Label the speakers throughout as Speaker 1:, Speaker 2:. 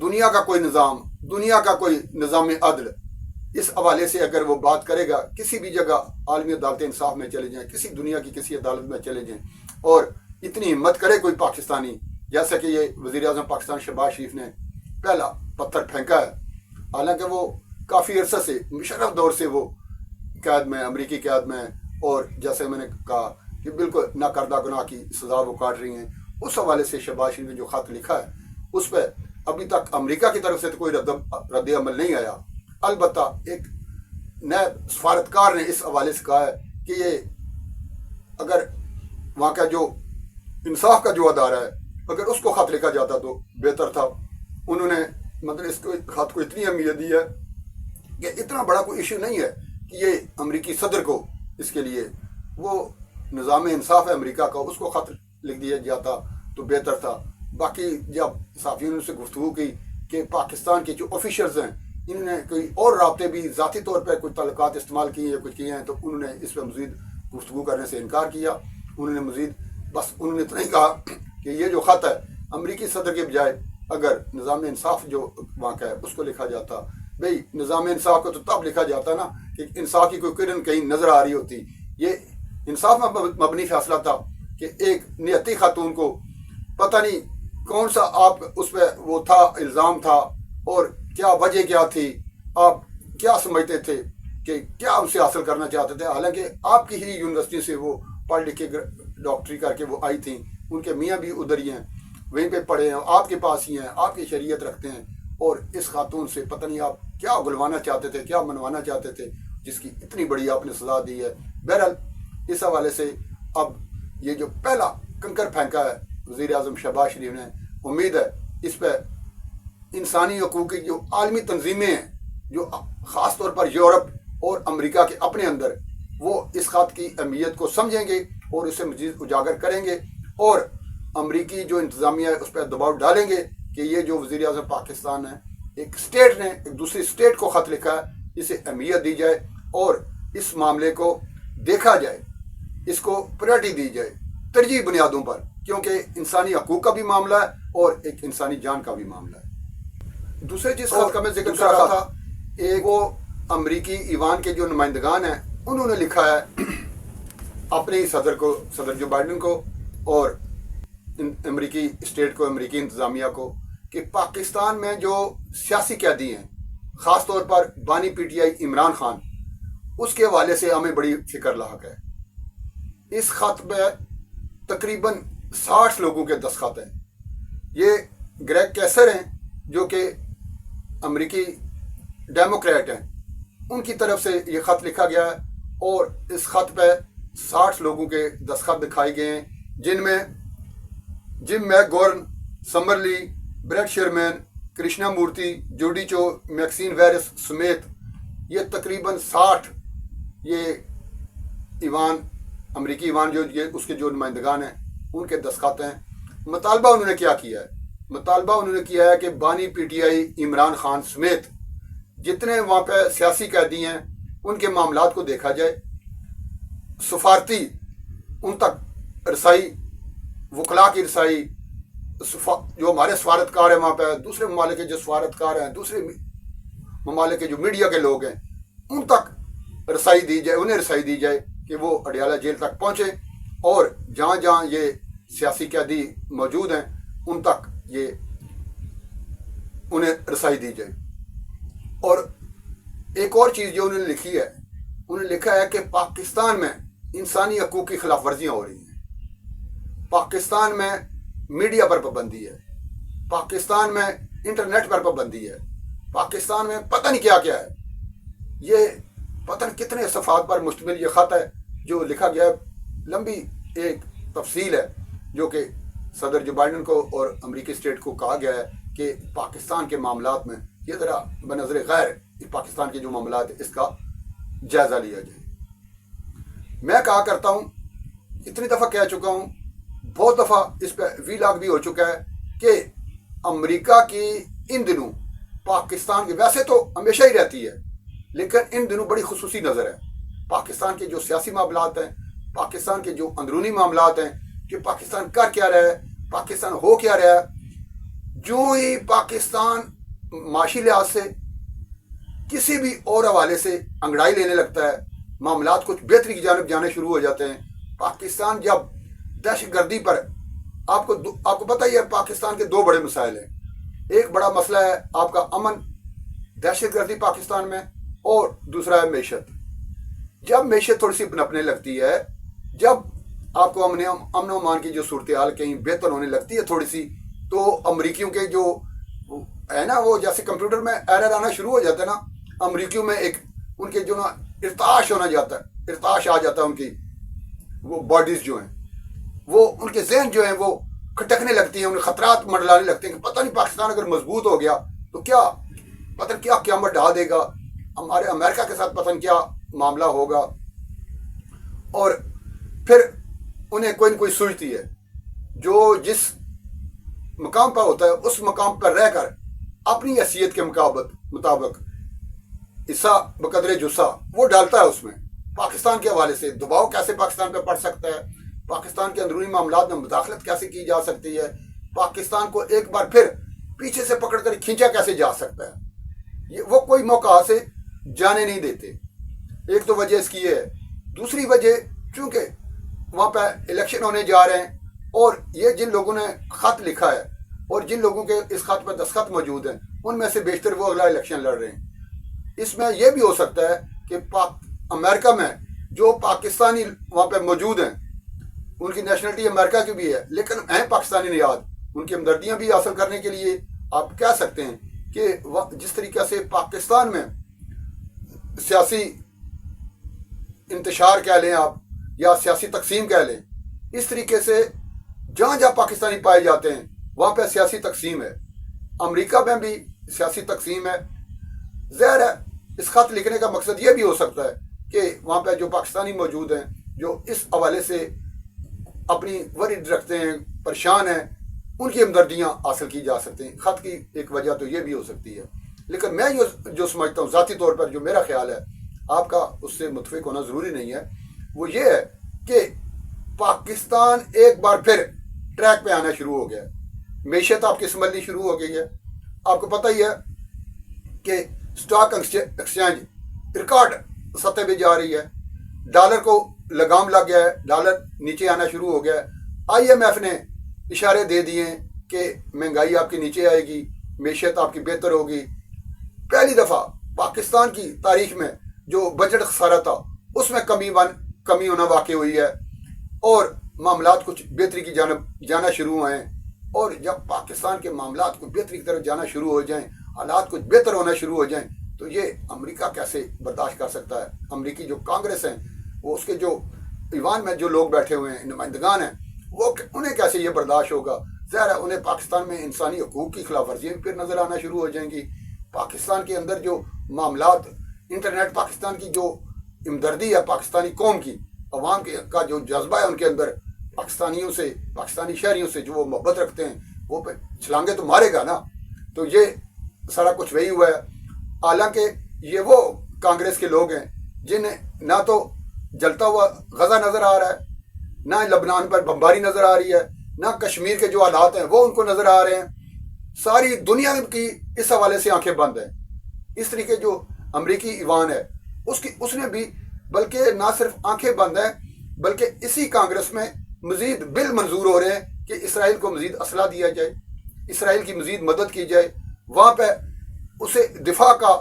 Speaker 1: دنیا کا کوئی نظام، دنیا کا کوئی نظام عدل، اس حوالے سے اگر وہ بات کرے گا، کسی بھی جگہ عالمی عدالت انصاف میں چلے جائیں، کسی دنیا کی کسی عدالت میں چلے جائیں، اور اتنی ہمت کرے کوئی پاکستانی، جیسا کہ یہ وزیر اعظم پاکستان شہباز شریف نے پہلا پتھر پھینکا ہے، حالانکہ وہ کافی عرصہ سے مشرف دور سے وہ قید میں، امریکی قید میں، اور جیسے میں نے کہا کہ بالکل ناکردہ گناہ کی سزا وہ کاٹ رہی ہیں، اس حوالے سے شہباز شریف نے جو خط لکھا ہے اس پہ ابھی تک امریکہ کی طرف سے تو کوئی رد عمل نہیں آیا۔ البتہ ایک نئے سفارتکار نے اس حوالے سے کہا ہے کہ یہ اگر وہاں کا جو انصاف کا جو ادارہ ہے اگر اس کو خط لکھا جاتا تو بہتر تھا۔ انہوں نے مطلب اس کو خط کو اتنی اہمیت دی ہے کہ اتنا بڑا کوئی ایشو نہیں ہے کہ یہ امریکی صدر کو اس کے لیے وہ نظام انصاف ہے امریکہ کا، اس کو خط لکھ دیا جاتا تو بہتر تھا۔ باقی جب صحافیوں نے سے گفتگو کی کہ پاکستان کے جو آفیشلز ہیں انہوں نے کوئی اور رابطے بھی ذاتی طور پر کوئی تعلقات استعمال کیے یا کچھ کیے ہیں، تو انہوں نے اس پہ مزید گفتگو کرنے سے انکار کیا۔ انہوں نے مزید بس انہوں نے اتنا ہی کہا کہ یہ جو خط ہے امریکی صدر کے بجائے اگر نظام انصاف جو وہاں کا ہے اس کو لکھا جاتا، بھئی نظام انصاف کو تو تب لکھا جاتا نا کہ انصاف کی کوئی کرن کہیں نظر آ رہی ہوتی۔ یہ انصاف میں مبنی فیصلہ تھا کہ ایک نیتی خاتون کو پتہ نہیں کون سا آپ اس پہ وہ تھا الزام تھا اور کیا وجہ کیا تھی، آپ کیا سمجھتے تھے کہ کیا ان سے حاصل کرنا چاہتے تھے، حالانکہ آپ کی ہی یونیورسٹی سے وہ پڑھ لکھ کے ڈاکٹری کر کے وہ آئی تھیں، ان کے میاں بھی ادھر ہی ہیں، وہیں پہ پڑھے ہیں، آپ کے پاس ہی ہیں، آپ کی شریعت رکھتے ہیں، اور اس خاتون سے پتہ نہیں آپ کیا گلوانا چاہتے تھے، کیا منوانا چاہتے تھے، جس کی اتنی بڑی آپ نے سزا دی ہے۔ بہرحال اس حوالے سے اب یہ جو پہلا کنکر پھینکا ہے وزیر اعظم شہباز شریف نے، امید ہے اس پہ انسانی حقوق کی جو عالمی تنظیمیں ہیں جو خاص طور پر یورپ اور امریکہ کے اپنے اندر، وہ اس خط کی اہمیت کو سمجھیں گے اور اسے مزید اجاگر کریں گے، اور امریکی جو انتظامیہ ہے اس پہ دباؤ ڈالیں گے کہ یہ جو وزیر اعظم پاکستان ہے، ایک اسٹیٹ نے ایک دوسری اسٹیٹ کو خط لکھا ہے، اسے اہمیت دی جائے اور اس معاملے کو دیکھا جائے، اس کو پریورٹی دی جائے ترجیح بنیادوں پر، کیونکہ انسانی حقوق کا بھی معاملہ ہے اور ایک انسانی جان کا بھی معاملہ ہے۔ دوسرے جس خط کا میں ذکر کر رہا تھا، ایک وہ امریکی ایوان کے جو نمائندگان ہیں انہوں نے لکھا ہے اپنے ہی صدر کو، صدر جو بائیڈن کو اور امریکی اسٹیٹ کو، امریکی انتظامیہ کو، کہ پاکستان میں جو سیاسی قیدی ہیں، خاص طور پر بانی P T I Imran Khan, اس کے حوالے سے ہمیں بڑی فکر لاحق ہے۔ اس خط میں تقریباً 60 لوگوں کے دستخط ہیں۔ یہ گریگ کیسر ہیں جو کہ امریکی ڈیموکریٹ ہیں، ان کی طرف سے یہ خط لکھا گیا ہے، اور اس خط پہ 60 لوگوں کے دستخط دکھائے گئے ہیں، جن میں جم میک گورن، سمرلی، Brett Sherman, Krishna Murthy, Judy چو، میکسین ویرس سمیت یہ تقریباً 60 یہ ایوان، امریکی ایوان جو اس کے جو نمائندگان ہیں ان کے دستخط ہیں۔ مطالبہ انہوں نے کیا کیا ہے؟ مطالبہ انہوں نے کیا ہے کہ بانی P T I Imran Khan سمیت جتنے وہاں پہ سیاسی قیدی ہیں ان کے معاملات کو دیکھا جائے، سفارتی ان تک رسائی، وکلاء کی رسائی، جو ہمارے سفارتکار ہیں وہاں پہ، دوسرے ممالک کے جو سفارتکار ہیں، دوسرے ممالک کے جو میڈیا کے لوگ ہیں، ان تک رسائی دی جائے، انہیں رسائی دی جائے کہ وہ اڈیالہ جیل تک پہنچے، اور جہاں جہاں یہ سیاسی قیدی موجود ہیں ان تک یہ انہیں رسائی دی جائے۔ اور ایک اور چیز جو انہوں نے لکھی ہے، انہوں نے لکھا ہے کہ پاکستان میں انسانی حقوق کی خلاف ورزیاں ہو رہی ہیں، پاکستان میں میڈیا پر پابندی ہے، پاکستان میں انٹرنیٹ پر پابندی ہے، پاکستان میں پتہ نہیں کیا کیا ہے۔ یہ پتہ نہیں کتنے صفحات پر مشتمل یہ خط ہے جو لکھا گیا ہے، لمبی ایک تفصیل ہے جو کہ صدر جو بائیڈن کو اور امریکی اسٹیٹ کو کہا گیا ہے کہ پاکستان کے معاملات میں یہ ذرا بنظر غیر پاکستان کے جو معاملات ہیں اس کا جائزہ لیا جائے۔ میں کہا کرتا ہوں، اتنی دفعہ کہہ چکا ہوں، بہت دفعہ اس پہ وی لاگ بھی ہو چکا ہے کہ امریکہ کی ان دنوں پاکستان کی، ویسے تو ہمیشہ ہی رہتی ہے لیکن ان دنوں بڑی خصوصی نظر ہے پاکستان کے جو سیاسی معاملات ہیں، پاکستان کے جو اندرونی معاملات ہیں، کہ پاکستان کر کیا رہا ہے، پاکستان ہو کیا رہا ہے، جو ہی پاکستان معاشی لحاظ سے کسی بھی اور حوالے سے انگڑائی لینے لگتا ہے، معاملات کچھ بہتری کی جانب جانے شروع ہو جاتے ہیں. پاکستان جب دہشت گردی پر آپ کو پتہ ہی ہے پاکستان کے دو بڑے مسائل ہیں. ایک بڑا مسئلہ ہے آپ کا امن، دہشت گردی پاکستان میں، اور دوسرا ہے معیشت. جب معیشت تھوڑی سی پنپنے لگتی ہے، جب آپ کو امن و امان کی جو صورتحال کہیں بہتر ہونے لگتی ہے تھوڑی سی، تو امریکیوں کے جو ہے نا، وہ جیسے کمپیوٹر میں ایرر آنا شروع ہو جاتا ہے نا، امریکیوں میں ایک ان کے جو نا ارتعاش ہونا جاتا ہے، ارتعاش آ جاتا ہے. ان کی وہ باڈیز جو ہیں، وہ ان کے ذہن جو ہیں وہ کھٹکنے لگتی ہیں، انہیں خطرات منڈلانے لگتے ہیں کہ پتہ نہیں پاکستان اگر مضبوط ہو گیا تو کیا پتہ نہیں کیا قیامت ڈھا دے گا، ہمارے امریکہ کے ساتھ پتہ نہیں کیا معاملہ ہوگا. اور پھر انہیں کوئی نہ کوئی سوچتی ہے جو جس مقام پر ہوتا ہے اس مقام پر رہ کر اپنی حیثیت کے مطابق حصہ بقدر جسہ وہ ڈالتا ہے. اس میں پاکستان کے حوالے سے دباؤ کیسے پاکستان پہ پڑ سکتا ہے، پاکستان کے اندرونی معاملات میں مداخلت کیسے کی جا سکتی ہے، پاکستان کو ایک بار پھر پیچھے سے پکڑ کر کھینچا کیسے جا سکتا ہے. وہ کوئی موقع سے جانے نہیں دیتے. ایک تو وجہ اس کی ہے. دوسری وجہ چونکہ وہاں پہ الیکشن ہونے جا رہے ہیں، اور یہ جن لوگوں نے خط لکھا ہے اور جن لوگوں کے اس خط پہ دستخط موجود ہیں ان میں سے بیشتر وہ اگلا الیکشن لڑ رہے ہیں. اس میں یہ بھی ہو سکتا ہے کہ امریکہ میں جو پاکستانی وہاں پہ موجود ہیں، ان کی نیشنلٹی امریکہ کی بھی ہے لیکن ہیں پاکستانی نیاد، ان کی ہمدردیاں بھی حاصل کرنے کے لیے آپ کہہ سکتے ہیں کہ جس طریقے سے پاکستان میں سیاسی انتشار کہہ لیں آپ یا سیاسی تقسیم کہہ لیں، اس طریقے سے جہاں جہاں پاکستانی پائے جاتے ہیں وہاں پہ سیاسی تقسیم ہے. امریکہ میں بھی سیاسی تقسیم ہے. ظاہر ہے اس خط لکھنے کا مقصد یہ بھی ہو سکتا ہے کہ وہاں پہ جو پاکستانی موجود ہیں جو اس حوالے سے اپنی ورد رکھتے ہیں، پریشان ہیں، ان کی ہمدردیاں حاصل کی جا سکتے ہیں. خط کی ایک وجہ تو یہ بھی ہو سکتی ہے. لیکن میں جو سمجھتا ہوں ذاتی طور پر، جو میرا خیال ہے، آپ کا اس سے متفق ہونا ضروری نہیں ہے، وہ یہ ہے کہ پاکستان ایک بار پھر ٹریک پہ آنا شروع ہو گیا. معیشت آپ کی سنبھلنی شروع ہو گئی ہے. آپ کو پتہ ہی ہے کہ اسٹاک ایکسچینج ریکارڈ سطح پہ جا رہی ہے. ڈالر کو لگام لگ گیا ہے، ڈالر نیچے آنا شروع ہو گیا ہے. IMF نے اشارے دے دیے کہ مہنگائی آپ کی نیچے آئے گی، معیشت آپ کی بہتر ہوگی. پہلی دفعہ پاکستان کی تاریخ میں جو بجٹ خسارہ تھا اس میں کمی ہونا واقع ہوئی ہے، اور معاملات کچھ بہتری کی جانب جانا شروع ہوئے ہیں. اور جب پاکستان کے معاملات کو بہتری کی طرف جانا شروع ہو جائیں، حالات کچھ بہتر ہونا شروع ہو جائیں، تو یہ امریکہ کیسے برداشت کر سکتا ہے؟ امریکی جو کانگریس ہیں، وہ اس کے جو ایوان میں جو لوگ بیٹھے ہوئے ہیں، نمائندگان ہیں، وہ انہیں کیسے یہ برداشت ہوگا؟ ظاہر ہے انہیں پاکستان میں انسانی حقوق کی خلاف ورزیاں پھر نظر آنا شروع ہو جائیں گی. پاکستان کے اندر جو معاملات، انٹرنیٹ پاکستان کی جو ہمدردی ہے پاکستانی قوم کی، عوام کا جو جذبہ ہے ان کے اندر، پاکستانیوں سے، پاکستانی شہریوں سے جو وہ محبت رکھتے ہیں، وہ پہ چھلانگے تو مارے گا نا. تو یہ سارا کچھ وہی ہوا ہے. حالانکہ یہ وہ کانگریس کے لوگ ہیں جنہیں نہ تو جلتا ہوا غزہ نظر آ رہا ہے، نہ لبنان پر بمباری نظر آ رہی ہے، نہ کشمیر کے جو حالات ہیں وہ ان کو نظر آ رہے ہیں. ساری دنیا کی اس حوالے سے آنکھیں بند ہیں. اس طریقے جو امریکی ایوان ہے اس نے بھی بلکہ نہ صرف آنکھیں بند ہیں، بلکہ اسی کانگریس میں مزید بل منظور ہو رہے ہیں کہ اسرائیل کو مزید اسلحہ دیا جائے، اسرائیل کی مزید مدد کی جائے، وہاں پہ اسے دفاع کا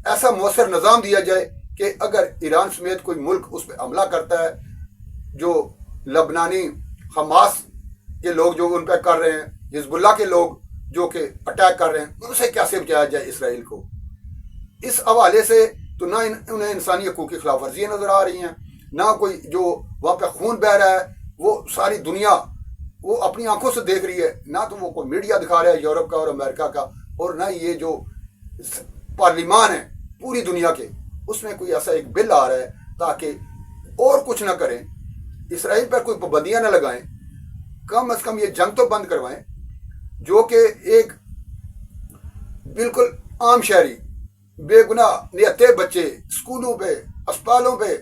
Speaker 1: ایسا مؤثر نظام دیا جائے کہ اگر ایران سمیت کوئی ملک اس پہ حملہ کرتا ہے، جو لبنانی حماس کے لوگ جو ان پہ کر رہے ہیں، حزب اللہ کے لوگ جو کہ اٹیک کر رہے ہیں، ان سے کیسے بچایا جائے اسرائیل کو. اس حوالے سے تو نہ انہیں انسانی حقوق کی خلاف ورزیاں نظر آ رہی ہیں، نہ کوئی جو وہاں پہ خون بہہ رہا ہے وہ ساری دنیا وہ اپنی آنکھوں سے دیکھ رہی ہے، نہ تو وہ کوئی میڈیا دکھا رہا ہے یورپ کا اور امریکہ کا، اور نہ یہ جو پارلیمان ہے پوری دنیا کے، اس میں کوئی ایسا ایک بل آ رہا ہے تاکہ اور کچھ نہ کریں، اسرائیل پر کوئی پابندیاں نہ لگائیں، کم از کم یہ جنگ تو بند کروائیں، جو کہ ایک بالکل عام شہری، بے گناہ نہتے بچے اسکولوں پہ، اسپتالوں پہ،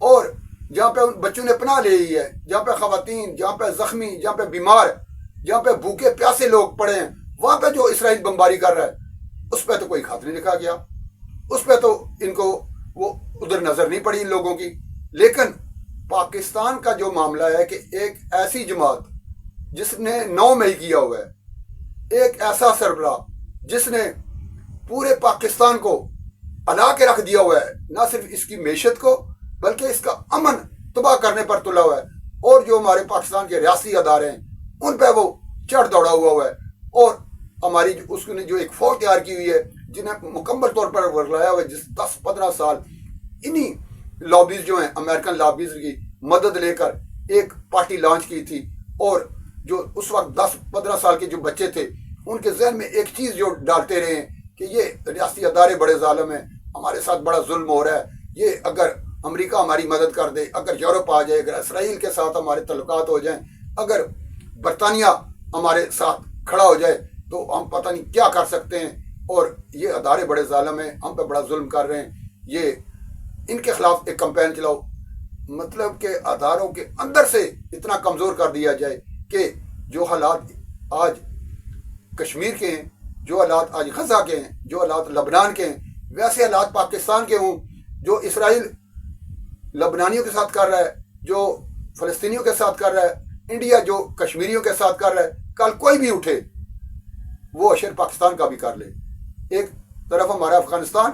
Speaker 1: اور جہاں پہ ان بچوں نے پناہ لے ہے، جہاں پہ خواتین، جہاں پہ زخمی، جہاں پہ بیمار، جہاں پہ بھوکے پیاسے لوگ پڑے ہیں، وہاں پہ جو اسرائیل بمباری کر رہا ہے اس پہ تو کوئی خط نہیں لکھا گیا، اس پہ تو ان کو وہ ادھر نظر نہیں پڑی ان لوگوں کی۔ لیکن پاکستان کا جو معاملہ ہے کہ ایک ایسی جماعت جس نے 9 مئی کیا ہوا ہے، ایک ایسا سربراہ جس نے پورے پاکستان کو الا کے رکھ دیا ہوا ہے، نہ صرف اس کی معیشت کو بلکہ اس کا امن تباہ کرنے پر تلا ہوا ہے، اور جو ہمارے پاکستان کے ریاستی ادارے ہیں ان پہ وہ چڑھ دوڑا ہوا ہے، اور ہماری اس نے جو ایک فوج تیار کی ہوئی ہے جنہیں مکمل طور پر ورلایا ہوا ہے، جس 10-15 سال انہی لابیز جو ہیں امریکن لابیز کی مدد لے کر ایک پارٹی لانچ کی تھی، اور جو اس وقت 10-15 سال کے جو بچے تھے ان کے ذہن میں ایک چیز جو ڈالتے رہے ہیں کہ یہ ریاستی ادارے بڑے ظالم ہیں، ہمارے ساتھ بڑا ظلم ہو رہا ہے، یہ اگر امریکہ ہماری مدد کر دے، اگر یورپ آ جائے، اگر اسرائیل کے ساتھ ہمارے تعلقات ہو جائیں، اگر برطانیہ ہمارے ساتھ کھڑا ہو جائے تو ہم پتہ نہیں کیا کر سکتے ہیں، اور یہ ادارے بڑے ظالم ہیں، ہم پہ بڑا ظلم کر رہے ہیں، یہ ان کے خلاف ایک کمپین چلاؤ۔ مطلب کہ اداروں کے اندر سے اتنا کمزور کر دیا جائے کہ جو حالات آج کشمیر کے ہیں، جو حالات آج غزہ کے ہیں، جو حالات لبنان کے ہیں، ویسے حالات پاکستان کے ہوں۔ جو اسرائیل لبنانیوں کے ساتھ کر رہا ہے، جو فلسطینیوں کے ساتھ کر رہا ہے، انڈیا جو کشمیریوں کے ساتھ کر رہا ہے، کل کوئی بھی اٹھے وہ اشر پاکستان کا بھی کر لے۔ ایک طرف ہمارا افغانستان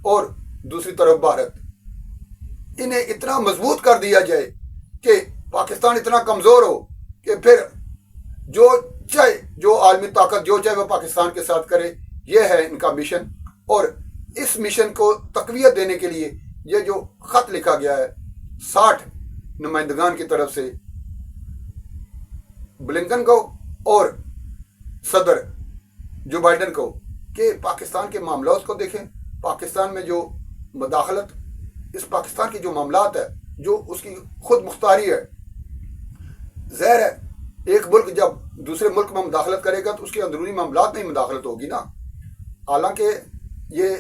Speaker 1: اور دوسری طرف بھارت، انہیں اتنا مضبوط کر دیا جائے کہ پاکستان اتنا کمزور ہو کہ پھر جو چاہے جو عالمی طاقت جو چاہے وہ پاکستان کے ساتھ کرے۔ یہ ہے ان کا مشن، اور اس مشن کو تقویت دینے کے لیے یہ جو خط لکھا گیا ہے 60 نمائندگان کی طرف سے بلنکن کو اور صدر جو بائیڈن کو، کہ پاکستان کے معاملات کو دیکھیں، پاکستان میں جو مداخلت، اس پاکستان کی جو معاملات ہے، جو اس کی خود مختاری ہے، ظاہر ہے ایک ملک جب دوسرے ملک میں مداخلت کرے گا تو اس کے اندرونی معاملات میں مداخلت ہوگی نا۔ حالانکہ یہ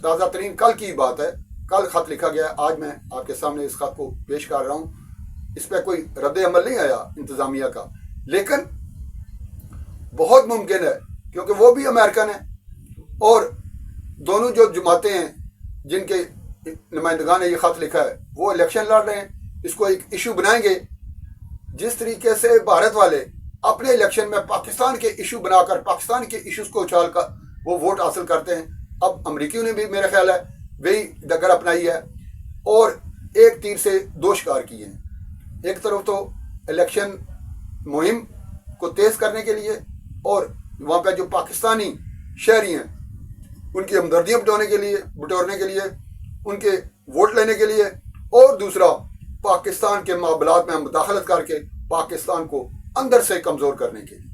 Speaker 1: تازہ ترین کل کی بات ہے، کل خط لکھا گیا ہے، آج میں آپ کے سامنے اس خط کو پیش کر رہا ہوں۔ اس پہ کوئی رد عمل نہیں آیا انتظامیہ کا، لیکن بہت ممکن ہے کیونکہ وہ بھی امریکن ہیں، اور دونوں جو جماعتیں ہیں جن کے نمائندگان نے یہ خط لکھا ہے وہ الیکشن لڑ رہے ہیں، اس کو ایک ایشو بنائیں گے۔ جس طریقے سے بھارت والے اپنے الیکشن میں پاکستان کے ایشو بنا کر پاکستان کے ایشوز کو اچھال کر وہ ووٹ حاصل کرتے ہیں، اب امریکیوں نے بھی میرا خیال ہے وہی ڈگر اپنائی ہے، اور ایک تیر سے 2 شکار کیے ہیں۔ ایک طرف تو الیکشن مہم کو تیز کرنے کے لیے، اور وہاں پہ جو پاکستانی شہری ہیں ان کی ہمدردیاں بٹورنے کے لیے، ان کے ووٹ لینے کے لیے، اور دوسرا پاکستان کے معاملات میں مداخلت کر کے پاکستان کو اندر سے کمزور کرنے کے لیے۔